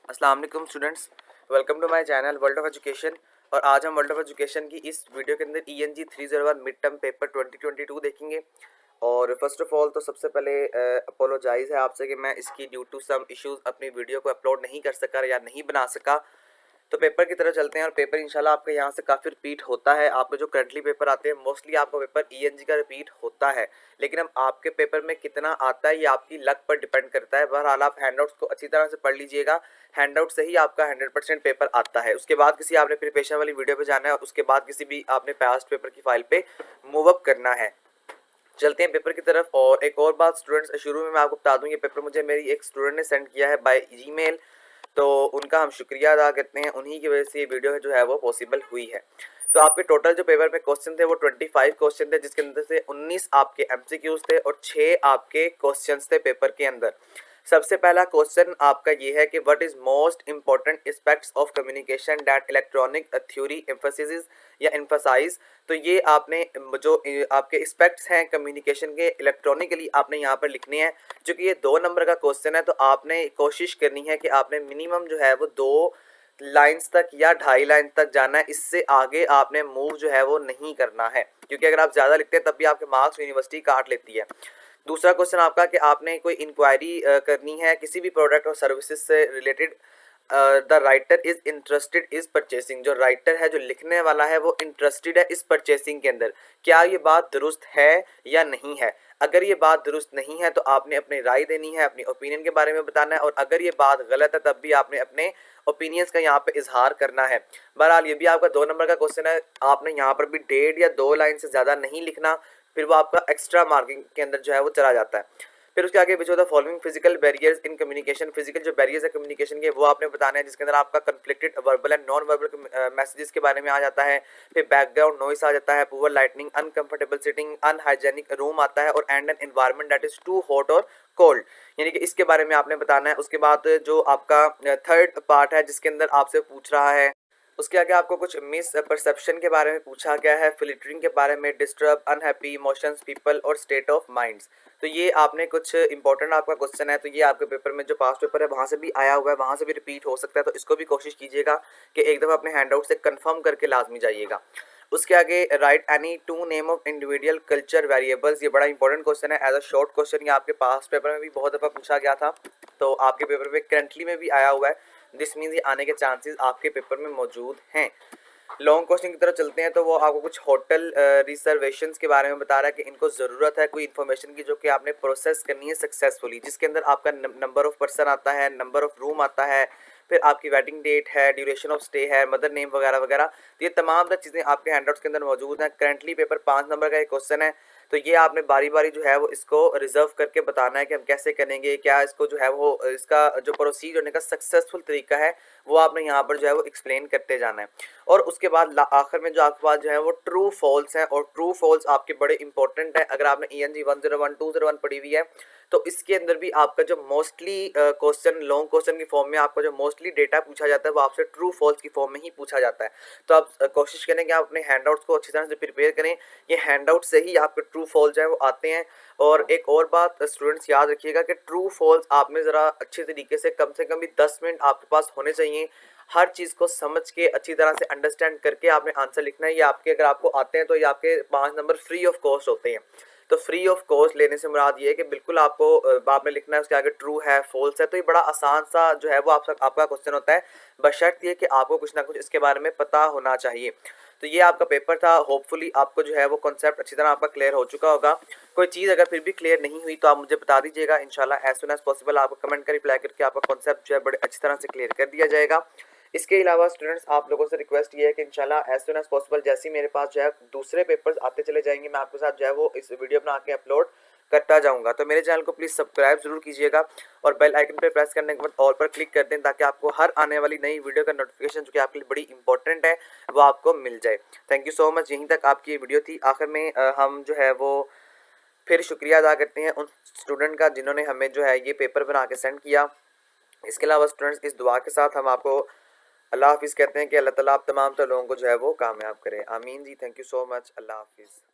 अस्सलाम वालेकुम students, welcome to my channel world of education. और आज हम वर्ल्ड ऑफ एजुकेशन की इस वीडियो के अंदर ENG 301 मिड टर्म पेपर 2022 देखेंगे। और फर्स्ट ऑफ ऑल तो सबसे पहले अपोलोजाइज़ है आपसे कि मैं इसकी ड्यू टू सम इश्यूज़ अपनी वीडियो को अपलोड नहीं कर सका या नहीं बना सका। तो पेपर की तरफ चलते हैं। और पेपर इंशाल्लाह आपके यहाँ से काफ़ी रिपीट होता है। आपके जो करंटली पेपर आते हैं मोस्टली आपका पेपर ENG का रिपीट होता है, लेकिन अब आपके पेपर में कितना आता है ये आपकी लक पर डिपेंड करता है। बहरहाल आप हैंडआउट्स को अच्छी तरह से पढ़ लीजिएगा, हैंडआउट से ही आपका 100% पेपर आता है। उसके बाद किसी आपने प्रिपरेशन वाली वीडियो पे जाना है और उसके बाद किसी भी आपने पास्ट पेपर की फाइल पे मूव अप करना है। चलते हैं पेपर की तरफ। और एक और बात स्टूडेंट्स, शुरू में मैं आपको बता दूं, ये पेपर मुझे मेरी एक स्टूडेंट ने सेंड किया है बाय ईमेल, तो उनका हम शुक्रिया अदा करते हैं। उन्हीं की वजह से ये वीडियो जो है वो पॉसिबल हुई है। तो आपके टोटल जो पेपर में क्वेश्चन थे वो 25 क्वेश्चन थे, जिसके अंदर से 19 आपके MCQs थे और 6 आपके क्वेश्चंस थे पेपर के अंदर। सबसे पहला क्वेश्चन आपका ये है कि what is most important aspects of communication that electronic theory emphasises या एम्फसाइज। तो ये आपने जो आपके एस्पेक्ट्स हैं कम्युनिकेशन के इलेक्ट्रॉनिकली आपने यहाँ पर लिखने हैं। जो कि ये 2 नंबर का क्वेश्चन है, तो आपने कोशिश करनी है कि आपने मिनिमम जो है वो 2 लाइंस तक या 2.5 लाइन तक जाना है। इससे आगे आपने मूव जो है वो नहीं करना है, क्योंकि अगर आप ज़्यादा लिखते हैं तब भी आपके मार्क्स यूनिवर्सिटी काट लेती है। दूसरा क्वेश्चन आपका कि आपने कोई इंक्वायरी करनी है किसी भी प्रोडक्ट और सर्विसेज से related. The writer is interested is purchasing. जो राइटर है, जो लिखने वाला है, वो इंटरेस्टेड है इस परचेसिंग के अंदर। क्या ये बात दुरुस्त है या नहीं है? अगर ये बात दुरुस्त नहीं है तो आपने अपनी राय देनी है, अपनी ओपिनियन के बारे में बताना है। और अगर ये बात गलत है तब भी आपने अपने ओपिनियंस का यहाँ पे इजहार करना है। बहरहाल ये भी आपका 2 नंबर का क्वेश्चन है। आपने यहाँ पर भी 1.5 या 2 लाइन से ज़्यादा नहीं लिखना, फिर वो आपका एक्स्ट्रा मार्किंग के अंदर जो है वो चला जाता है। फिर उसके आगे बच्चों the following physical barriers in communication. Physical जो बैरियर्स है कम्युनिकेशन के वो आपने बताना है, जिसके अंदर आपका conflicted verbal and non verbal messages के बारे में आ जाता है। फिर बैकग्राउंड नॉइस आ जाता है, poor lightning, uncomfortable sitting, unhygienic room आता है, और and an environment that is too hot और कोल्ड, यानी कि इसके बारे में आपने बताना है। उसके बाद जो आपका थर्ड पार्ट है जिसके अंदर आपसे पूछ रहा है, उसके आगे आपको कुछ मिस परसेप्शन के बारे में पूछा गया है, फिल्टरिंग के बारे में, डिस्टर्ब, अनहैप्पी, इमोशंस, पीपल और स्टेट ऑफ माइंड्स। तो ये आपने कुछ इंपॉर्टेंट आपका क्वेश्चन है, तो ये आपके पेपर में जो पास्ट पेपर है वहाँ से भी आया हुआ है, वहाँ से भी रिपीट हो सकता है। तो इसको भी कोशिश कीजिएगा कि एक दफ़ा अपने हैंड आउट से कन्फर्म करके लाजमी जाइएगा। उसके आगे right any 2 name of individual culture variables. ये बड़ा इंपॉर्टेंट क्वेश्चन है, एज अ शॉर्ट क्वेश्चन। ये आपके पास्ट पेपर में भी बहुत दफ़ा पूछा गया था, तो आपके पेपर में करंटली में भी आया हुआ है। दिस मीन्स ये आने के चांसेस आपके पेपर में मौजूद हैं। लॉन्ग क्वेश्चन की तरफ चलते हैं, तो वो आपको कुछ होटल रिजर्वेशंस के बारे में बता रहा है कि इनको ज़रूरत है कोई इन्फॉर्मेशन की जो कि आपने प्रोसेस करनी है सक्सेसफुली, जिसके अंदर आपका नंबर ऑफ पर्सन आता है, नंबर ऑफ रूम आता है, फिर आपकी वेडिंग डेट है, ड्यूरेशन ऑफ स्टे है, मदर नेम वगैरह वगैरह। तो ये तमाम चीज़ें आपके हैंडआउट्स के अंदर मौजूद हैं। करंटली पेपर 5 नंबर का एक क्वेश्चन है, तो ये आपने बारी बारी जो है वो इसको रिजर्व करके बताना है कि हम कैसे करेंगे, क्या इसको जो है वो इसका जो प्रोसीड होने का सक्सेसफुल तरीका है वो आपने यहाँ पर जो है वो एक्सप्लेन करते जाना है। और उसके बाद आखिर में जो आपके पास जो है वो ट्रू फॉल्स हैं, और ट्रू फॉल्स आपके बड़े इंपॉर्टेंट है। अगर आपने ENG 101 201 पढ़ी हुई है तो इसके अंदर भी आपका जो मोस्टली क्वेश्चन लॉन्ग क्वेश्चन की फॉर्म में आपका जो मोस्टली डेटा पूछा जाता है वो आपसे ट्रू फॉल्स की फॉर्म में ही पूछा जाता है। तो आप कोशिश करें कि आप अपने हैंडआउट्स को अच्छी तरह से प्रिपेयर करें, ये हैंडआउट से ही आपके ट्रू फॉल्स जो है वो आते हैं। और एक और बात स्टूडेंट्स याद रखिएगा कि ट्रू फॉल्स आप में ज़रा अच्छे तरीके से कम भी 10 मिनट आपके पास होने चाहिए। हर चीज़ को समझ के अच्छी तरह से अंडरस्टैंड करके आपने आंसर लिखना है। ये आपके अगर आपको आते हैं तो ये आपके 5 नंबर फ्री ऑफ कॉस्ट होते हैं। तो फ्री ऑफ कॉस्ट लेने से मुराद ये है कि बिल्कुल आपको आपने लिखना है, उसके आगे ट्रू है फॉल्स है। तो ये बड़ा आसान सा जो है वो आपका क्वेश्चन होता है, बशर्त ये कि आपको कुछ ना कुछ इसके बारे में पता होना चाहिए। तो ये आपका पेपर था। होपफुली आपको जो है वो कॉन्सेप्ट अच्छी तरह आपका क्लियर हो चुका होगा। कोई चीज़ अगर फिर भी क्लियर नहीं हुई तो आप मुझे बता दीजिएगा, इंशाल्लाह एज सुन एज पॉसिबल आपको कमेंट का रिप्लाई करके आपका कॉन्सेप्ट जो है बड़े अच्छी तरह से क्लियर कर दिया जाएगा। इसके अलावा स्टूडेंट्स आप लोगों से रिक्वेस्ट ये है कि इंशाल्लाह एज सुन एज पॉसिबल जैसे ही मेरे पास जो है दूसरे पेपर्स आते चले जाएंगे, मैं आपके साथ जो है वो इस वीडियो बना के अपलोड करता जाऊंगा। तो मेरे चैनल को प्लीज़ सब्सक्राइब जरूर कीजिएगा और बेल आइकन पर प्रेस करने के बाद ऑल पर क्लिक कर दें, ताकि आपको हर आने वाली नई वीडियो का नोटिफिकेशन जो कि आपके लिए बड़ी इंपॉर्टेंट है वो आपको मिल जाए। Thank you so much. यहीं तक आपकी वीडियो थी। आखिर में हम जो है वो फिर शुक्रिया अदा करते हैं उन स्टूडेंट का जिन्होंने हमें जो है ये पेपर बना के सेंड किया। इसके अलावा स्टूडेंट्स इस दुआ के साथ हम आपको अल्लाह हाफिज़ कहते हैं कि अल्लाह ताला आप तमाम लोगों को जो है वो कामयाब करे। आमीन जी। Thank you so much. Allah हाफिज़।